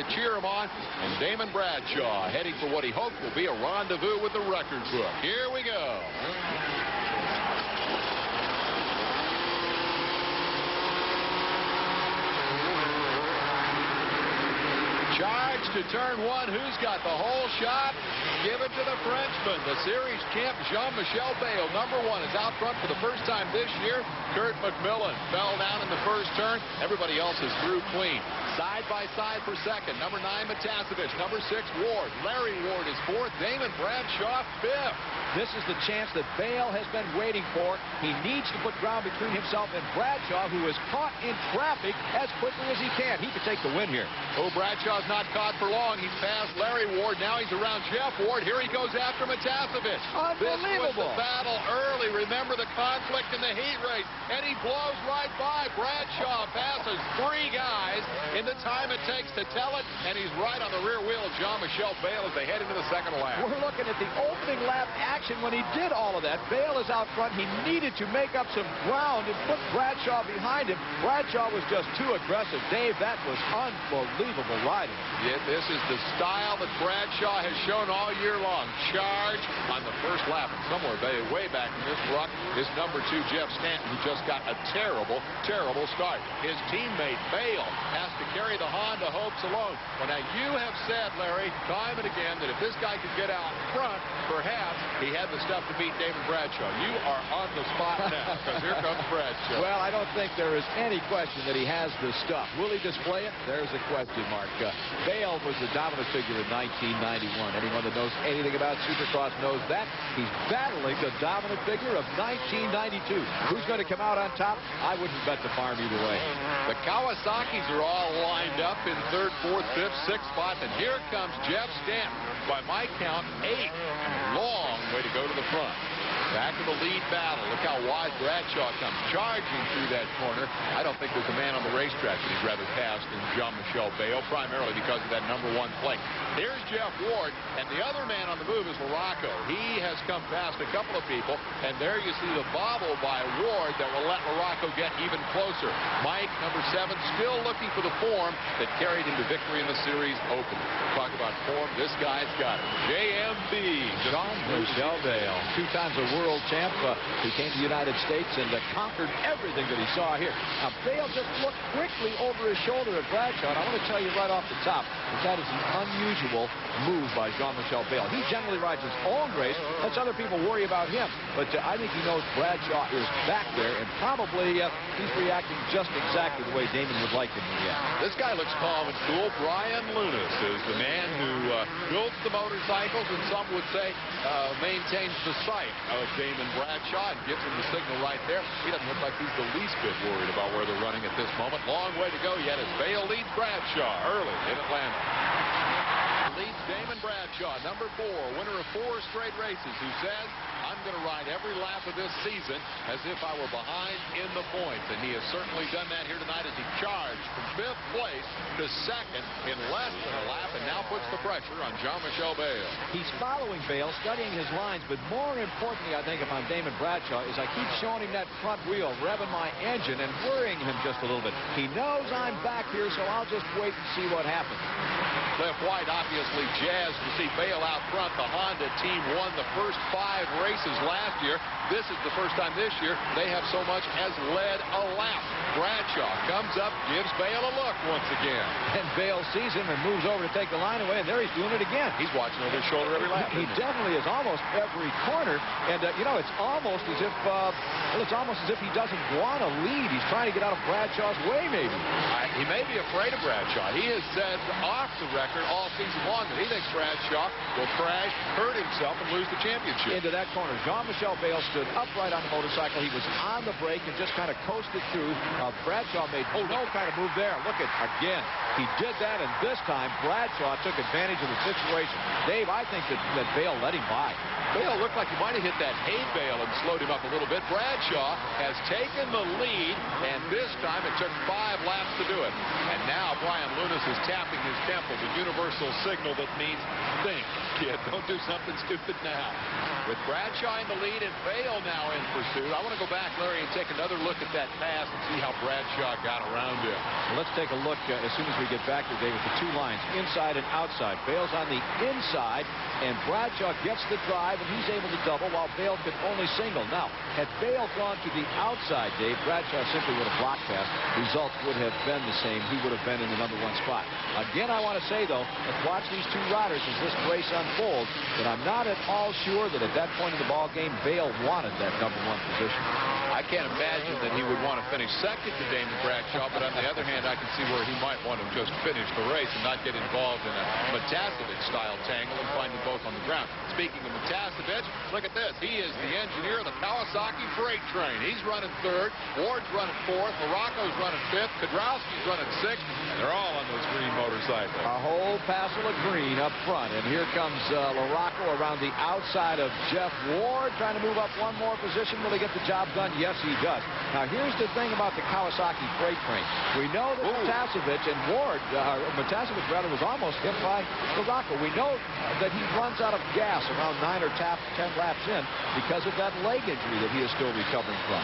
to cheer him on. And Damon Bradshaw heading for what he hopes will be a rendezvous with the record book. Here we go. Charge to turn one. Who's got the whole shot? Give it to the Frenchman. The series champ, Jean-Michel Bayle, number one, is out front for the first time this year. Kurt McMillan fell down in the first turn. Everybody else is through clean. Side by side for second. Number 9, Matasevich. Number 6, Ward. Larry Ward is fourth. Damon Bradshaw, fifth. This is the chance that Bayle has been waiting for. He needs to put ground between himself and Bradshaw, who is caught in traffic as quickly as he can. He could take the win here. Oh, Bradshaw's not caught for long. He's past Larry Ward. Now he's around Jeff Ward. Here he goes after Matasevich. Unbelievable. This was the battle early. Remember the conflict in the heat race. And he blows right by. Bradshaw passes 3 guys in the time it takes to tell it. And he's right on the rear wheel of Jean-Michel Bayle as they head into the second lap. We're looking at the opening lap action when he did all of that. Bayle is out front. He needed to make up some ground and put Bradshaw behind him. Bradshaw was just too aggressive. Dave, that was unbelievable riding. Yeah, this is the style that Bradshaw has shown all year long. Charge on the first lap. And somewhere way back in this truck is number 2, Jeff Stanton, who just got a terrible, terrible start. His teammate, Bayle, has to carry the Honda hopes alone. Well, now, you have said, Larry, time and again, that if this guy could get out front, perhaps he had the stuff to beat Damon Bradshaw. You are on the spot now, because here comes Bradshaw. Well, I don't think there is any question that he has the stuff. Will he display it? There's a question mark. Bayle was the dominant figure in 1991. Anyone that knows anything about Supercross knows that. He's battling the dominant figure of 1992. Who's going to come out on top? I wouldn't bet the farm either way. The Kawasaki's are all lined up in 3rd, 4th, 5th, 6th spots, and here comes Jeff Stanton. By my count, 8. Long way to go to the front. Back to the lead battle. Look how wide Bradshaw comes charging through that corner. I don't think there's a man on the racetrack that he'd rather pass than Jean-Michel Bayle, primarily because of that number 1 plate. Here's Jeff Ward, and the other man on the move is Larocco. He has come past a couple of people, and there you see the bobble by Ward that will let Larocco get even closer. Mike, number 7, still looking for the form that carried him to victory in the series opener. Talk about form, this guy's got it. JMB. Jean-Michel Bayle, 2 times a world champ. He came to the United States and conquered everything that he saw here. Now, Bayle just looked quickly over his shoulder at Bradshaw, and I want to tell you right off the top that is an unusual move by Jean-Michel Bayle. He generally rides his own race, lets other people worry about him, but I think he knows Bradshaw is back there, and probably he's reacting just exactly the way Damon would like him to react. This guy looks calm and cool. Brian Lunas is the man who builds the motorcycles, and some would say maintains the sight of Damon Bradshaw and gives him the signal right there. He doesn't look like he's the least bit worried about where they're running at this moment. Long way to go yet as Bayle leads Bradshaw early in Atlanta. Leads Damon Bradshaw, number 4, winner of 4 straight races, who says, I'm going to ride every lap of this season as if I were behind in the points. And he has certainly done that here tonight as he charged from 5th place to 2nd in less than a lap and now puts the pressure on Jean-Michel Bayle. He's following Bayle, studying his lines, but more importantly, I think, if I'm Damon Bradshaw, is I keep showing him that front wheel, revving my engine and worrying him just a little bit. He knows I'm back here, so I'll just wait and see what happens. Cliff White obviously jazzed to see Bayle out front. The Honda team won the first 5 races last year. This is the first time this year they have so much as led a lap. Bradshaw comes up, gives Bayle a look once again. And Bayle sees him and moves over to take the line away, and there he's doing it again. He's watching over his shoulder every lap. He definitely is, almost every corner. And, you know, it's almost as if he doesn't want to lead. He's trying to get out of Bradshaw's way, maybe. He may be afraid of Bradshaw. He has said off the record all season long that he thinks Bradshaw will crash, hurt himself, and lose the championship. Into that corner. Jean-Michel Bayle stood upright on the motorcycle. He was on the brake and just kind of coasted through. Bradshaw made no kind of move there. Look at, again, he did that, and this time Bradshaw took advantage of the situation. Dave, I think that Bayle let him by. Bayle looked like he might have hit that hay bale and slowed him up a little bit. Bradshaw has taken the lead, and this time it took 5 laps to do it. And now Brian Lunas is tapping his temple. The universal signal that means think, kid. Don't do something stupid now. With Bradshaw in the lead and Bale now in pursuit. I want to go back, Larry, and take another look at that pass and see how Bradshaw got around him. Well, let's take a look as soon as we get back to David, the two lines, inside and outside. Bale's on the inside, and Bradshaw gets the drive, and he's able to double while Bale could only single. Now, had Bale gone to the outside, Dave, Bradshaw simply would have blocked pass. Results would have been the same. He would have been in the number one spot. Again, I want to say, though, let's watch these two riders as this race unfolds, but I'm not at all sure that at that point in the ball game, Bale wanted that number one position. I can't imagine that he would want to finish second to Damon Bradshaw, but on the other hand, I can see where he might want to just finish the race and not get involved in a Matasevich-style tangle and find them both on the ground. Speaking of Matasevich, look at this. He is the engineer of the Kawasaki freight train. He's running third. Ward's running fourth. Morocco's running fifth. Kedrowski's running sixth. And they're all on those green motorcycles. A whole passel of green up front. And here comes Morocco around the outside of Jeff Ward, trying to move up one more position. Will he get the job done? Yes, he does. Now, here's the thing about the Kawasaki freight train. We know that Matasevich and Ward, Matasevich rather, was almost hit by Morocco. We know that he runs out of gas around 9 or 10 laps in because of that leg injury that he is still recovering from.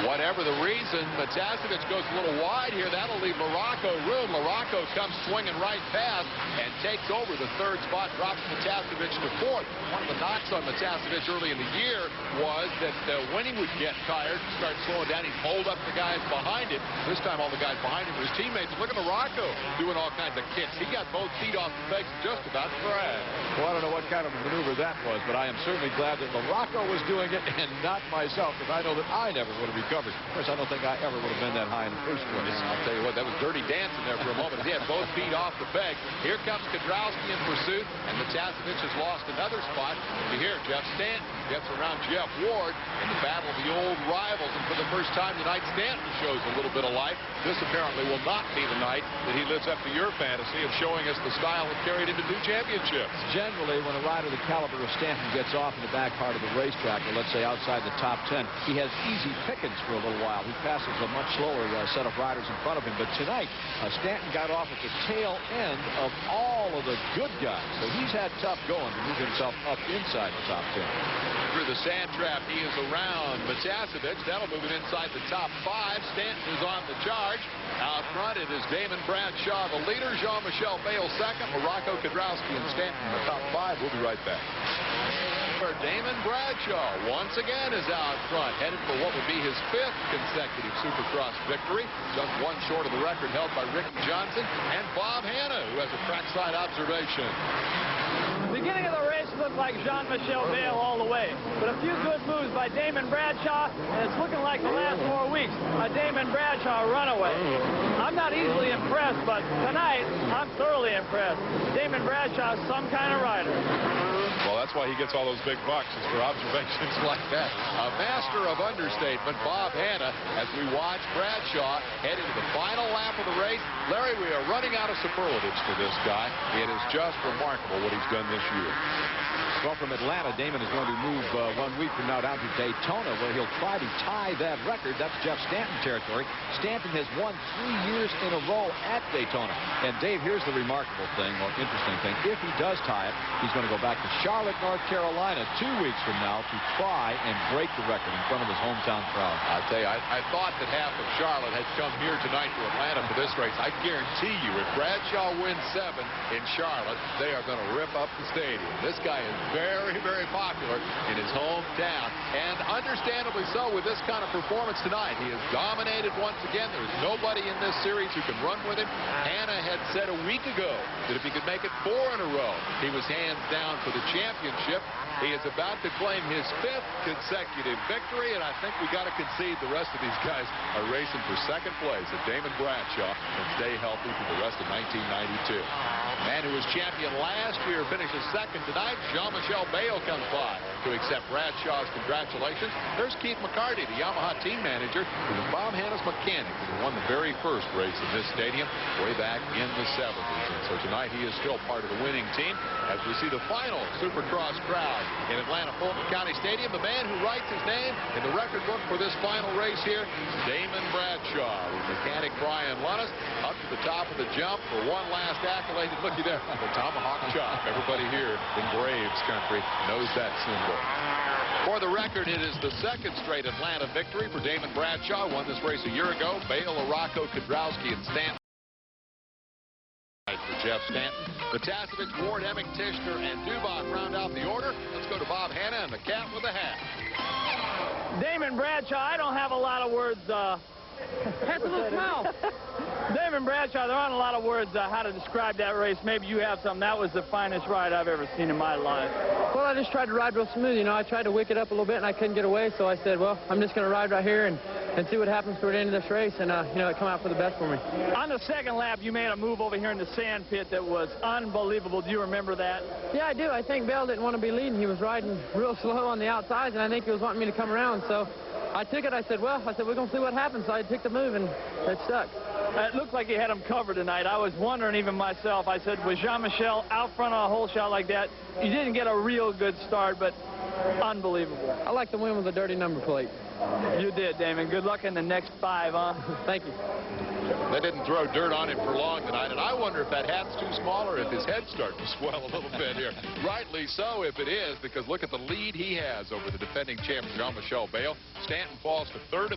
Whatever the reason, Matasevich goes a little wide here. That'll leave Morocco room. Morocco comes swinging right past and takes over the third spot, drops Matasevich to fourth. One of the knocks on Matasevich early in the year was that when he would get tired and start slowing down, he'd hold up the guys behind him. This time all the guys behind him were his teammates. Look at Morocco doing all kinds of kicks. He got both feet off the pegs just about to drag. Well, I don't know what kind of a maneuver that was, but I am certainly glad that Morocco was doing it and not myself, because I know that I never would have recovered. Of course, I don't think I ever would have been that high in the first place. I'll tell you what, that was dirty dancing there for a moment. He had both feet off the peg. Here comes Kedrowski in pursuit, and Matasevich has lost another spot. You hear Jeff Stanton gets around Jeff Ward in the battle of the old rivals, and for the first time tonight, Stanton shows a little bit of life. This apparently will not be the night that he lives up to your fantasy of showing us the style that carried into 2 championships. Generally, when a rider the caliber of Stanton gets off in the back part of the racetrack, or let's say outside the top 10, he has easy pickings for a little while. He passes a much slower set of riders in front of him. But tonight, Stanton got off at the tail end of all of the good guys. So he's had tough going to move himself up inside the top 10. Through the sand trap, he is around Matasevich. That'll move him inside the top 5. Stanton is on the charge. Out front, it is Damon Bradshaw, the leader. Jean-Michel Bale second. Morocco, Kedrowski, and Stanton in the top 5. We'll be right back. Damon Bradshaw once again is out front, headed for what would be his 5th consecutive Supercross victory, just one short of the record held by Ricky Johnson and Bob Hanna, who has a trackside observation. Beginning of the race looked like Jean-Michel Bale all the way, but a few good moves by Damon Bradshaw, and it's looking like the last 4 weeks, a Damon Bradshaw runaway. I'm not easily impressed, but tonight, I'm thoroughly impressed. Damon Bradshaw is some kind of rider. Well, that's why he gets all those big bucks, is for observations like that. A master of understatement, Bob Hanna, as we watch Bradshaw head into the final lap of the race. Larry, we are running out of superlatives for this guy. It is just remarkable what he's done this year. Well, from Atlanta, Damon is going to move 1 week from now down to Daytona, where he'll try to tie that record. That's Jeff Stanton territory. Stanton has won 3 years in a row at Daytona. And, Dave, here's the remarkable thing, or interesting thing. If he does tie it, he's going to go back to Charlotte, North Carolina 2 weeks from now to try and break the record in front of his hometown crowd. I'll tell you, I thought that half of Charlotte had come here tonight to Atlanta for this race. I guarantee you, if Bradshaw wins 7 in Charlotte, they are going to rip up the stadium. This guy is very, very popular in his hometown, and understandably so with this kind of performance tonight. He has dominated once again. There's nobody in this series who can run with him. Hanna had said a week ago that if he could make it 4 in a row, he was hands down for the championship. He is about to claim his 5th consecutive victory, and I think we got to concede the rest of these guys are racing for 2nd place. And Damon Bradshaw can stay healthy for the rest of 1992. The man who was champion last year finishes 2nd tonight. Jean-Michel Bale comes by to accept Bradshaw's congratulations. There's Keith McCarty, the Yamaha team manager, who was Bob Hanna's mechanic, who won the very first race in this stadium way back in the 70s. And so tonight he is still part of the winning team as we see the final Supercross crowd in Atlanta Fulton County Stadium. The man who writes his name in the record book for this final race here, Damon Bradshaw, with mechanic Brian Lunnis up to the top of the jump for one last accolade. And looky there, the tomahawk chop. Everybody here in Braves country knows that symbol. For the record, it is the second straight Atlanta victory for Damon Bradshaw. Won this race a year ago. Bale, Arocco, Kudrowski, and Stanton. For Jeff Stanton, Matasevich, Ward, Emick, Tishner, and Dubach round out the order. Let's go to Bob Hanna and the cat with the hat. Damon Bradshaw, I don't have a lot of words. Has a little smile. Damon Bradshaw, there aren't a lot of words how to describe that race. Maybe you have some. That was the finest ride I've ever seen in my life. Well, I just tried to ride real smooth. You know, I tried to wick it up a little bit, and I couldn't get away. So I said, well, I'm just going to ride right here and see what happens toward the end of this race. And, you know, it come out for the best for me. On the second lap, you made a move over here in the sand pit that was unbelievable. Do you remember that? Yeah, I do. I think Bale didn't want to be leading. He was riding real slow on the outsides, and I think he was wanting me to come around. So I took it. I said, we're going to see what happens. So I took the move, and it stuck. It looked like he had him covered tonight. I was wondering even myself. I said, was Jean-Michel out front on a hole shot like that? You didn't get a real good start, but unbelievable. I like to win with a dirty number plate. You did, Damon. Good luck in the next 5, huh? Thank you. They didn't throw dirt on him for long tonight, and I wonder if that hat's too small or if his head's starting to swell a little bit here. Rightly so if it is, because look at the lead he has over the defending champion, Jean-Michel Bale. Stanton falls to third.